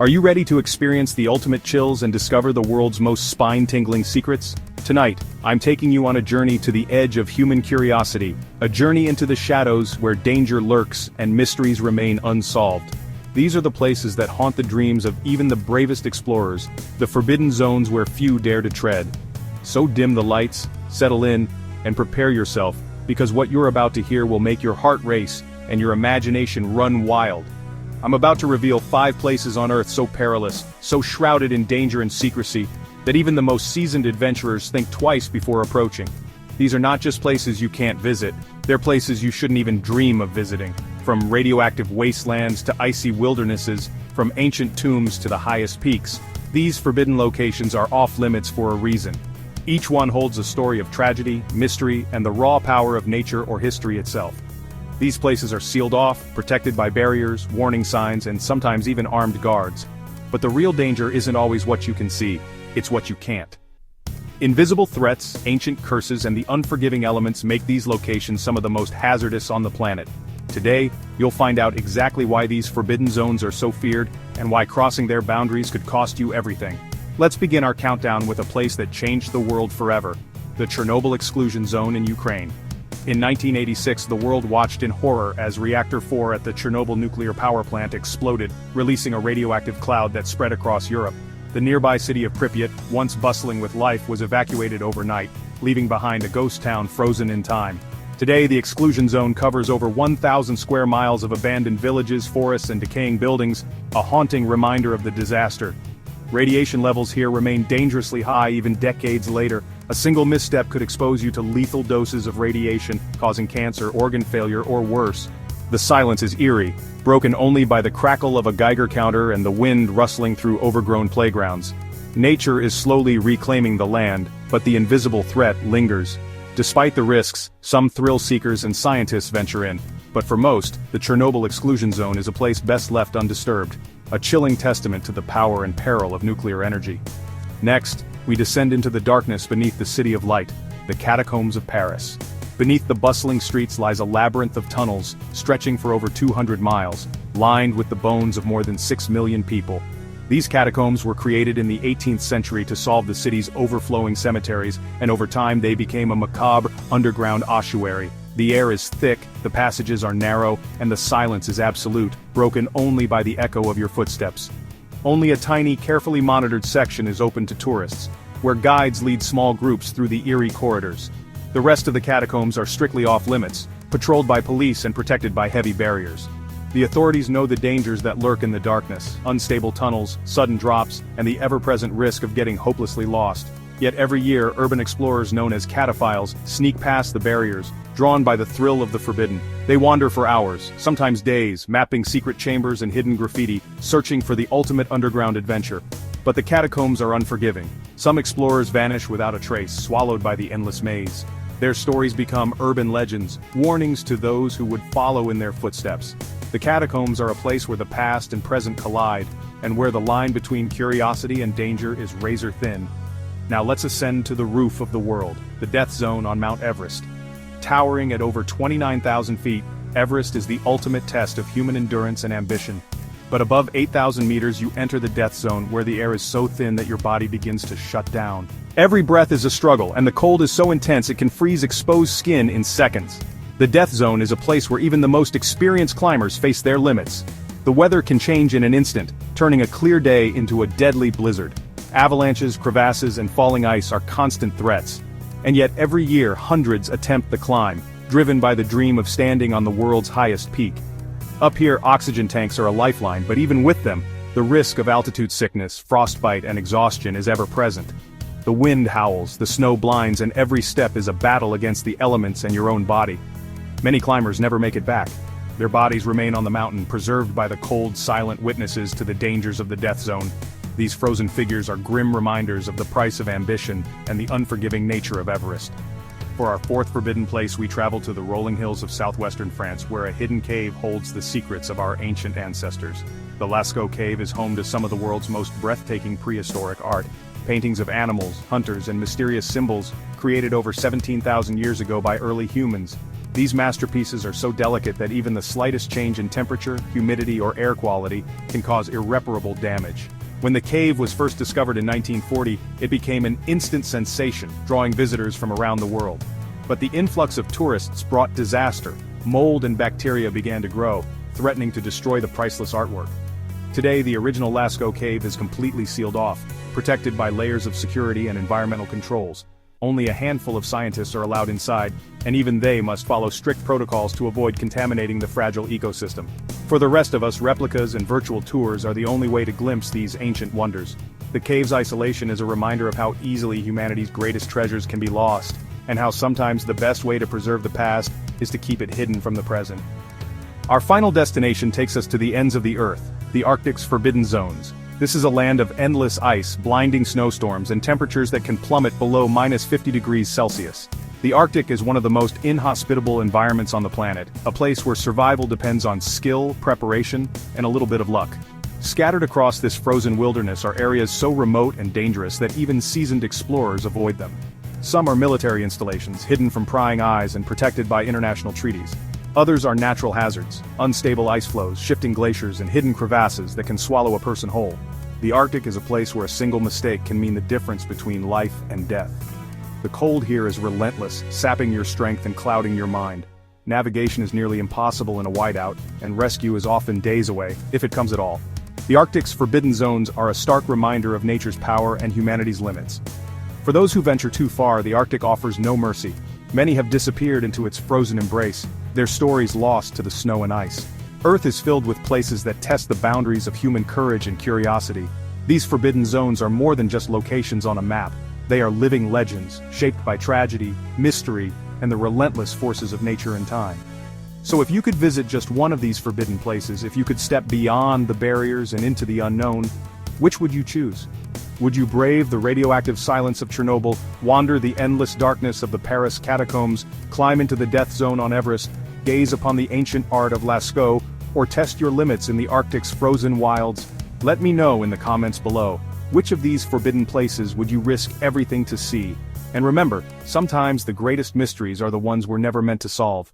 Are you ready to experience the ultimate chills and discover the world's most spine-tingling secrets? Tonight, I'm taking you on a journey to the edge of human curiosity, a journey into the shadows where danger lurks and mysteries remain unsolved. These are the places that haunt the dreams of even the bravest explorers, the forbidden zones where few dare to tread. So dim the lights, settle in, and prepare yourself, because what you're about to hear will make your heart race and your imagination run wild. I'm about to reveal 5 places on Earth so perilous, so shrouded in danger and secrecy, that even the most seasoned adventurers think twice before approaching. These are not just places you can't visit, they're places you shouldn't even dream of visiting. From radioactive wastelands to icy wildernesses, from ancient tombs to the highest peaks, these forbidden locations are off-limits for a reason. Each one holds a story of tragedy, mystery, and the raw power of nature or history itself. These places are sealed off, protected by barriers, warning signs, and sometimes even armed guards. But the real danger isn't always what you can see, it's what you can't. Invisible threats, ancient curses, and the unforgiving elements make these locations some of the most hazardous on the planet. Today, you'll find out exactly why these forbidden zones are so feared, and why crossing their boundaries could cost you everything. Let's begin our countdown with a place that changed the world forever, the Chernobyl Exclusion Zone in Ukraine. In 1986, the world watched in horror as Reactor 4 at the Chernobyl nuclear power plant exploded, releasing a radioactive cloud that spread across Europe. The nearby city of Pripyat, once bustling with life, was evacuated overnight, leaving behind a ghost town frozen in time. Today, the exclusion zone covers over 1,000 square miles of abandoned villages, forests, and decaying buildings, a haunting reminder of the disaster. Radiation levels here remain dangerously high even decades later. A single misstep could expose you to lethal doses of radiation, causing cancer, organ failure, or worse. The silence is eerie, broken only by the crackle of a Geiger counter and the wind rustling through overgrown playgrounds. Nature is slowly reclaiming the land, but the invisible threat lingers. Despite the risks, some thrill seekers and scientists venture in, but for most, the Chernobyl Exclusion Zone is a place best left undisturbed, a chilling testament to the power and peril of nuclear energy. Next, we descend into the darkness beneath the City of Light, the Catacombs of Paris. Beneath the bustling streets lies a labyrinth of tunnels, stretching for over 200 miles, lined with the bones of more than 6 million people. These catacombs were created in the 18th century to solve the city's overflowing cemeteries, and over time they became a macabre, underground ossuary. The air is thick, the passages are narrow, and the silence is absolute, broken only by the echo of your footsteps. Only a tiny, carefully monitored section is open to tourists, where guides lead small groups through the eerie corridors. The rest of the catacombs are strictly off-limits, patrolled by police and protected by heavy barriers. The authorities know the dangers that lurk in the darkness, unstable tunnels, sudden drops, and the ever-present risk of getting hopelessly lost. Yet every year, urban explorers known as cataphiles sneak past the barriers, drawn by the thrill of the forbidden. They wander for hours, sometimes days, mapping secret chambers and hidden graffiti, searching for the ultimate underground adventure. But the catacombs are unforgiving. Some explorers vanish without a trace, swallowed by the endless maze. Their stories become urban legends, warnings to those who would follow in their footsteps. The catacombs are a place where the past and present collide, and where the line between curiosity and danger is razor thin. Now let's ascend to the roof of the world, the death zone on Mount Everest. Towering at over 29,000 feet, Everest is the ultimate test of human endurance and ambition. But above 8,000 meters you enter the death zone, where the air is so thin that your body begins to shut down. Every breath is a struggle, and the cold is so intense it can freeze exposed skin in seconds. The death zone is a place where even the most experienced climbers face their limits. The weather can change in an instant, turning a clear day into a deadly blizzard. Avalanches, crevasses, and falling ice are constant threats. And yet every year hundreds attempt the climb, driven by the dream of standing on the world's highest peak. Up here, oxygen tanks are a lifeline, but even with them, the risk of altitude sickness, frostbite, and exhaustion is ever present. The wind howls, the snow blinds, and every step is a battle against the elements and your own body. Many climbers never make it back. Their bodies remain on the mountain, preserved by the cold, silent witnesses to the dangers of the death zone. These frozen figures are grim reminders of the price of ambition and the unforgiving nature of Everest. For our 4th forbidden place, we travel to the rolling hills of southwestern France, where a hidden cave holds the secrets of our ancient ancestors. The Lascaux Cave is home to some of the world's most breathtaking prehistoric art. Paintings of animals, hunters, and mysterious symbols, created over 17,000 years ago by early humans. These masterpieces are so delicate that even the slightest change in temperature, humidity, or air quality can cause irreparable damage. When the cave was first discovered in 1940, it became an instant sensation, drawing visitors from around the world. But the influx of tourists brought disaster. Mold and bacteria began to grow, threatening to destroy the priceless artwork. Today, the original Lascaux Cave is completely sealed off, protected by layers of security and environmental controls. Only a handful of scientists are allowed inside, and even they must follow strict protocols to avoid contaminating the fragile ecosystem. For the rest of us, replicas and virtual tours are the only way to glimpse these ancient wonders. The cave's isolation is a reminder of how easily humanity's greatest treasures can be lost, and how sometimes the best way to preserve the past is to keep it hidden from the present. Our final destination takes us to the ends of the Earth, the Arctic's forbidden zones. This is a land of endless ice, blinding snowstorms, and temperatures that can plummet below -50 degrees Celsius. The Arctic is one of the most inhospitable environments on the planet, a place where survival depends on skill, preparation, and a little bit of luck. Scattered across this frozen wilderness are areas so remote and dangerous that even seasoned explorers avoid them. Some are military installations, hidden from prying eyes and protected by international treaties. Others are natural hazards, unstable ice flows, shifting glaciers, and hidden crevasses that can swallow a person whole. The Arctic is a place where a single mistake can mean the difference between life and death. The cold here is relentless, sapping your strength and clouding your mind. Navigation is nearly impossible in a whiteout, and rescue is often days away, if it comes at all. The Arctic's forbidden zones are a stark reminder of nature's power and humanity's limits. For those who venture too far, the Arctic offers no mercy. Many have disappeared into its frozen embrace, their stories lost to the snow and ice. Earth is filled with places that test the boundaries of human courage and curiosity. These forbidden zones are more than just locations on a map. They are living legends, shaped by tragedy, mystery, and the relentless forces of nature and time. So if you could visit just one of these forbidden places, if you could step beyond the barriers and into the unknown, which would you choose? Would you brave the radioactive silence of Chernobyl, wander the endless darkness of the Paris catacombs, climb into the death zone on Everest, gaze upon the ancient art of Lascaux, or test your limits in the Arctic's frozen wilds? Let me know in the comments below. Which of these forbidden places would you risk everything to see? And remember, sometimes the greatest mysteries are the ones we're never meant to solve.